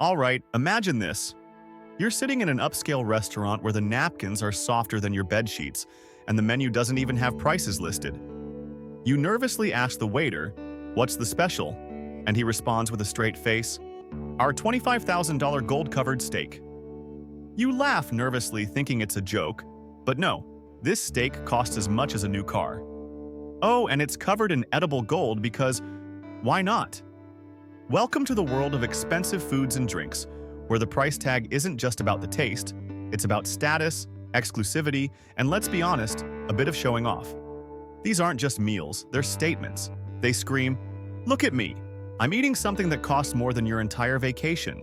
All right, imagine this. You're sitting in an upscale restaurant where the napkins are softer than your bed sheets, and the menu doesn't even have prices listed. You nervously ask the waiter, "What's the special?" And he responds with a straight face, "Our $25,000 gold-covered steak." You laugh nervously thinking it's a joke, but no, this steak costs as much as a new car. Oh, and it's covered in edible gold because why not? Welcome to the world of expensive foods and drinks, where the price tag isn't just about the taste, it's about status, exclusivity, and let's be honest, a bit of showing off. These aren't just meals, they're statements. They scream, "Look at me, I'm eating something that costs more than your entire vacation."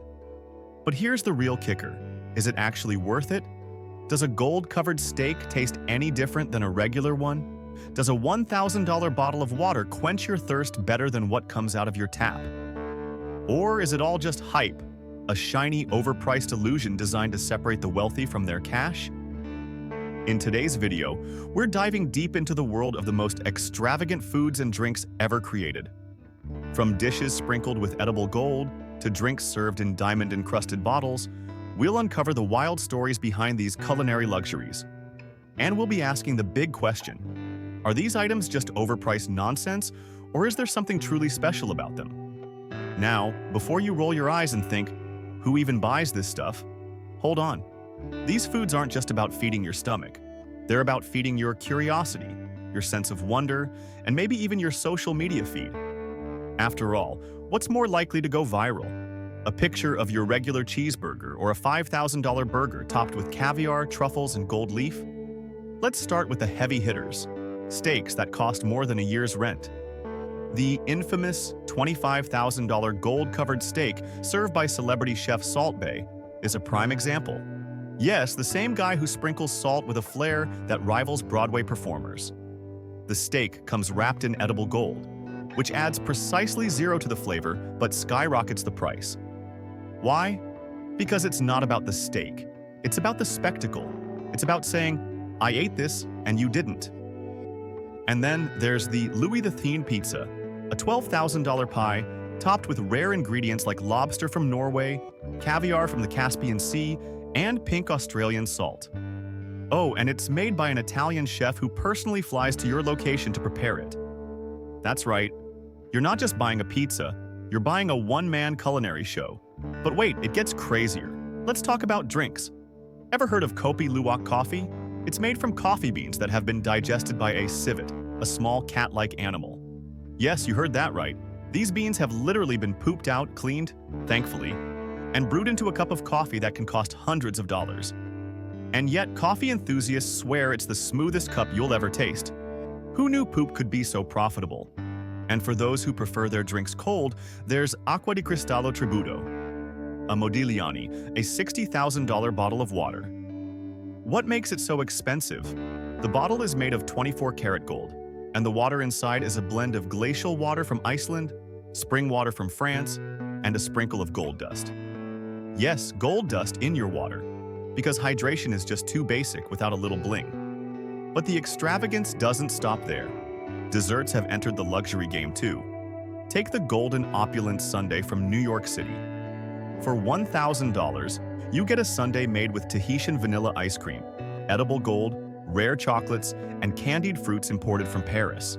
But here's the real kicker. Is it actually worth it? Does a gold-covered steak taste any different than a regular one? Does a $1,000 bottle of water quench your thirst better than what comes out of your tap? Or is it all just hype, a shiny, overpriced illusion designed to separate the wealthy from their cash? In today's video, we're diving deep into the world of the most extravagant foods and drinks ever created. From dishes sprinkled with edible gold to drinks served in diamond-encrusted bottles, we'll uncover the wild stories behind these culinary luxuries. And we'll be asking the big question: are these items just overpriced nonsense, or is there something truly special about them? Now, before you roll your eyes and think, who even buys this stuff? Hold on. These foods aren't just about feeding your stomach. They're about feeding your curiosity, your sense of wonder, and maybe even your social media feed. After all, what's more likely to go viral? A picture of your regular cheeseburger or a $5,000 burger topped with caviar, truffles, and gold leaf? Let's start with the heavy hitters, steaks that cost more than a year's rent. The infamous $25,000 gold-covered steak served by celebrity chef Salt Bae is a prime example. Yes, the same guy who sprinkles salt with a flair that rivals Broadway performers. The steak comes wrapped in edible gold, which adds precisely zero to the flavor but skyrockets the price. Why? Because it's not about the steak. It's about the spectacle. It's about saying, "I ate this and you didn't." And then there's the Louis XIII pizza, a $12,000 pie topped with rare ingredients like lobster from Norway, caviar from the Caspian Sea, and pink Australian salt. Oh, and it's made by an Italian chef who personally flies to your location to prepare it. That's right, you're not just buying a pizza, you're buying a one-man culinary show. But wait, it gets crazier. Let's talk about drinks. Ever heard of Kopi Luwak coffee? It's made from coffee beans that have been digested by a civet, a small cat-like animal. Yes, you heard that right. These beans have literally been pooped out, cleaned, thankfully, and brewed into a cup of coffee that can cost hundreds of dollars. And yet, coffee enthusiasts swear it's the smoothest cup you'll ever taste. Who knew poop could be so profitable? And for those who prefer their drinks cold, there's Acqua di Cristallo Tributo, a Modigliani, a $60,000 bottle of water. What makes it so expensive? The bottle is made of 24-karat gold, and the water inside is a blend of glacial water from Iceland, spring water from France, and a sprinkle of gold dust. Yes, gold dust in your water, because hydration is just too basic without a little bling. But the extravagance doesn't stop there. Desserts have entered the luxury game too. Take the Golden Opulence Sundae from New York City. For $1,000, you get a sundae made with Tahitian vanilla ice cream, edible gold, rare chocolates, and candied fruits imported from Paris.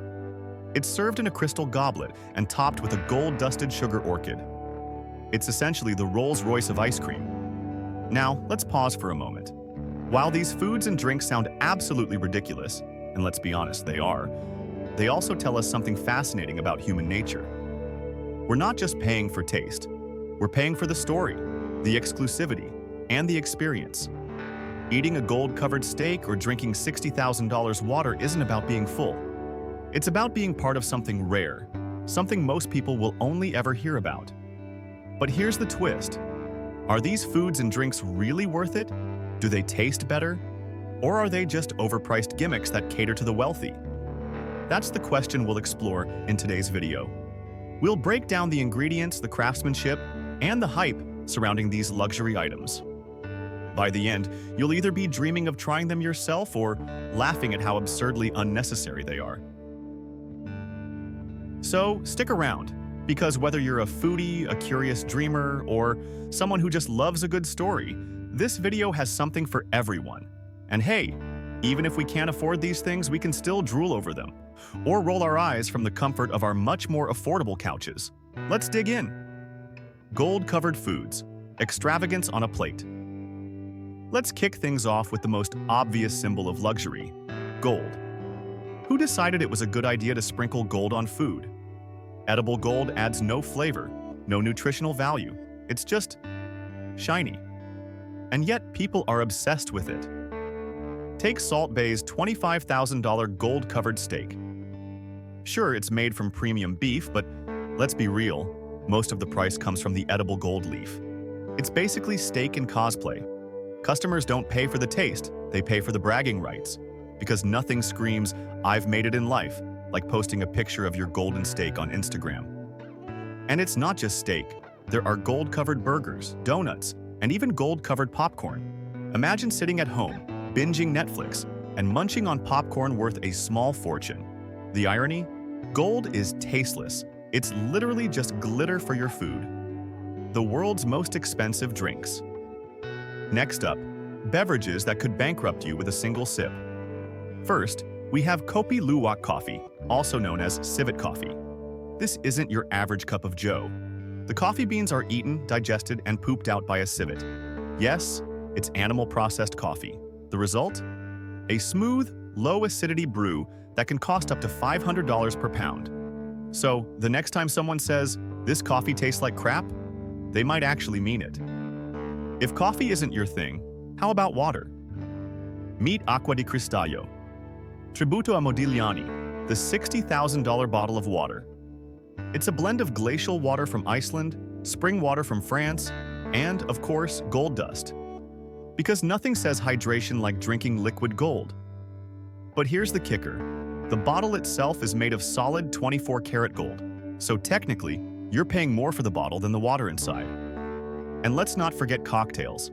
It's served in a crystal goblet and topped with a gold-dusted sugar orchid. It's essentially the Rolls-Royce of ice cream. Now, let's pause for a moment. While these foods and drinks sound absolutely ridiculous, and let's be honest, they are, they also tell us something fascinating about human nature. We're not just paying for taste. We're paying for the story, the exclusivity, and the experience. Eating a gold-covered steak or drinking $60,000 water isn't about being full. It's about being part of something rare, something most people will only ever hear about. But here's the twist. Are these foods and drinks really worth it? Do they taste better? Or are they just overpriced gimmicks that cater to the wealthy? That's the question we'll explore in today's video. We'll break down the ingredients, the craftsmanship, and the hype surrounding these luxury items. By the end, you'll either be dreaming of trying them yourself or laughing at how absurdly unnecessary they are. So, stick around. Because whether you're a foodie, a curious dreamer, or someone who just loves a good story, this video has something for everyone. And hey, even if we can't afford these things, we can still drool over them, or roll our eyes from the comfort of our much more affordable couches. Let's dig in. Gold-covered foods, extravagance on a plate. Let's kick things off with the most obvious symbol of luxury, gold. Who decided it was a good idea to sprinkle gold on food? Edible gold adds no flavor, no nutritional value. It's just shiny. And yet people are obsessed with it. Take Salt Bay's $25,000 gold-covered steak. Sure, it's made from premium beef, but let's be real, most of the price comes from the edible gold leaf. It's basically steak in cosplay. Customers don't pay for the taste, they pay for the bragging rights. Because nothing screams, "I've made it in life," like posting a picture of your golden steak on Instagram. And it's not just steak. There are gold-covered burgers, donuts, and even gold-covered popcorn. Imagine sitting at home, binging Netflix, and munching on popcorn worth a small fortune. The irony? Gold is tasteless. It's literally just glitter for your food. The world's most expensive drinks. Next up, beverages that could bankrupt you with a single sip. First, we have Kopi Luwak coffee, also known as civet coffee. This isn't your average cup of joe. The coffee beans are eaten, digested, and pooped out by a civet. Yes, it's animal-processed coffee. The result? A smooth, low-acidity brew that can cost up to $500 per pound. So, the next time someone says, "This coffee tastes like crap," they might actually mean it. If coffee isn't your thing, how about water? Meet Acqua di Cristallo. Tributo a Modigliani, the $60,000 bottle of water. It's a blend of glacial water from Iceland, spring water from France, and, of course, gold dust. Because nothing says hydration like drinking liquid gold. But here's the kicker. The bottle itself is made of solid 24-karat gold. So technically, you're paying more for the bottle than the water inside. And let's not forget cocktails.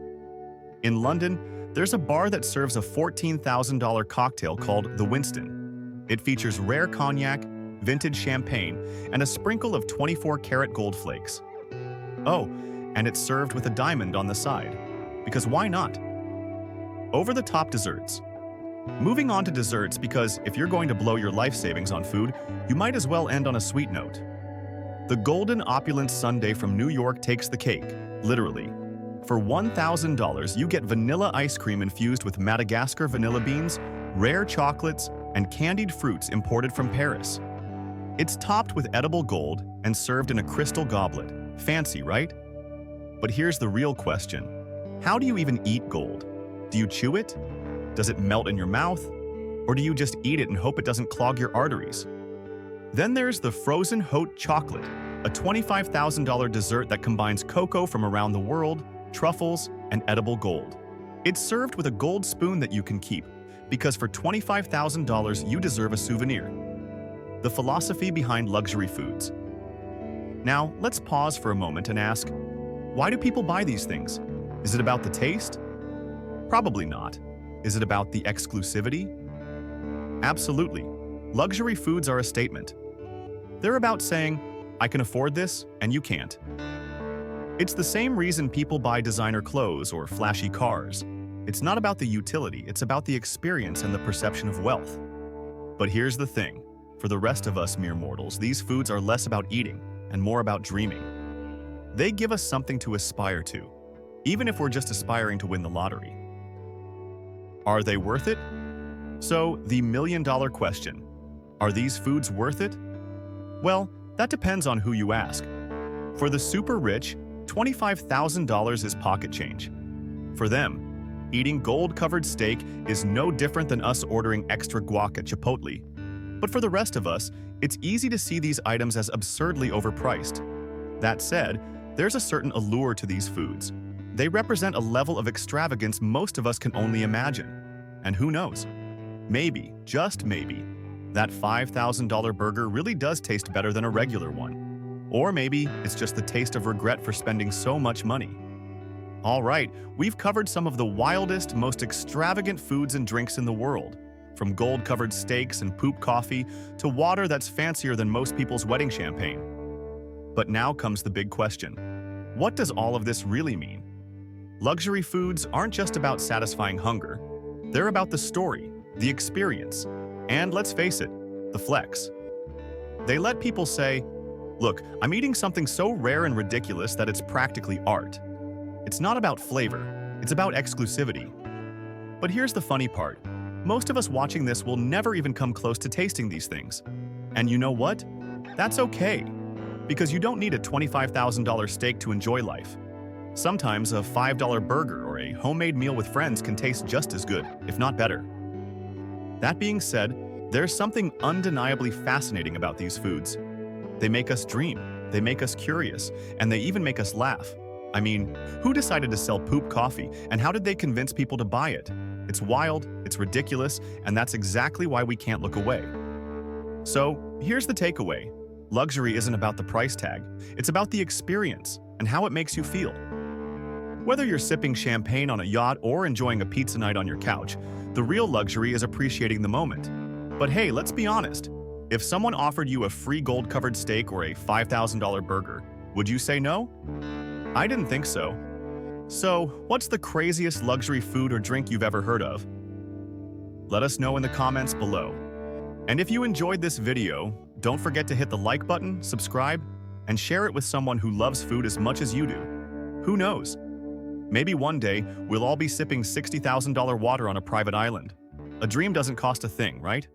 In London, there's a bar that serves a $14,000 cocktail called the Winston. It features rare cognac, vintage champagne, and a sprinkle of 24-karat gold flakes. Oh, and it's served with a diamond on the side. Because why not? Over-the-top desserts. Moving on to desserts because if you're going to blow your life savings on food, you might as well end on a sweet note. The Golden Opulence Sundae from New York takes the cake, literally. For $1,000, you get vanilla ice cream infused with Madagascar vanilla beans, rare chocolates, and candied fruits imported from Paris. It's topped with edible gold and served in a crystal goblet. Fancy, right? But here's the real question. How do you even eat gold? Do you chew it? Does it melt in your mouth? Or do you just eat it and hope it doesn't clog your arteries? Then there's the frozen haute chocolate, a $25,000 dessert that combines cocoa from around the world, truffles, and edible gold. It's served with a gold spoon that you can keep, because for $25,000 you deserve a souvenir. The philosophy behind luxury foods. Now, let's pause for a moment and ask, why do people buy these things? Is it about the taste? Probably not. Is it about the exclusivity? Absolutely. Luxury foods are a statement. They're about saying, I can afford this, and you can't. It's the same reason people buy designer clothes or flashy cars. It's not about the utility, it's about the experience and the perception of wealth. But here's the thing. For the rest of us mere mortals, these foods are less about eating and more about dreaming. They give us something to aspire to, even if we're just aspiring to win the lottery. Are they worth it? So, the million-dollar question. Are these foods worth it? Well, that depends on who you ask. For the super rich, $25,000 is pocket change. For them, eating gold-covered steak is no different than us ordering extra guac at Chipotle. But for the rest of us, it's easy to see these items as absurdly overpriced. That said, there's a certain allure to these foods. They represent a level of extravagance most of us can only imagine. And who knows? Maybe, just maybe, that $5,000 burger really does taste better than a regular one. Or maybe it's just the taste of regret for spending so much money. All right, we've covered some of the wildest, most extravagant foods and drinks in the world. From gold-covered steaks and poop coffee to water that's fancier than most people's wedding champagne. But now comes the big question. What does all of this really mean? Luxury foods aren't just about satisfying hunger. They're about the story, the experience, and let's face it, the flex. They let people say, look, I'm eating something so rare and ridiculous that it's practically art. It's not about flavor, it's about exclusivity. But here's the funny part. Most of us watching this will never even come close to tasting these things. And you know what? That's okay. Because you don't need a $25,000 steak to enjoy life. Sometimes a $5 burger or a homemade meal with friends can taste just as good, if not better. That being said, there's something undeniably fascinating about these foods. They make us dream, they make us curious, and they even make us laugh. I mean, who decided to sell poop coffee, and how did they convince people to buy it? It's wild, it's ridiculous, and that's exactly why we can't look away. So, here's the takeaway. Luxury isn't about the price tag, it's about the experience and how it makes you feel. Whether you're sipping champagne on a yacht or enjoying a pizza night on your couch, the real luxury is appreciating the moment. But hey, let's be honest. If someone offered you a free gold-covered steak or a $5,000 burger, would you say no? I didn't think so. So, what's the craziest luxury food or drink you've ever heard of? Let us know in the comments below. And if you enjoyed this video, don't forget to hit the like button, subscribe, and share it with someone who loves food as much as you do. Who knows? Maybe one day, we'll all be sipping $60,000 water on a private island. A dream doesn't cost a thing, right?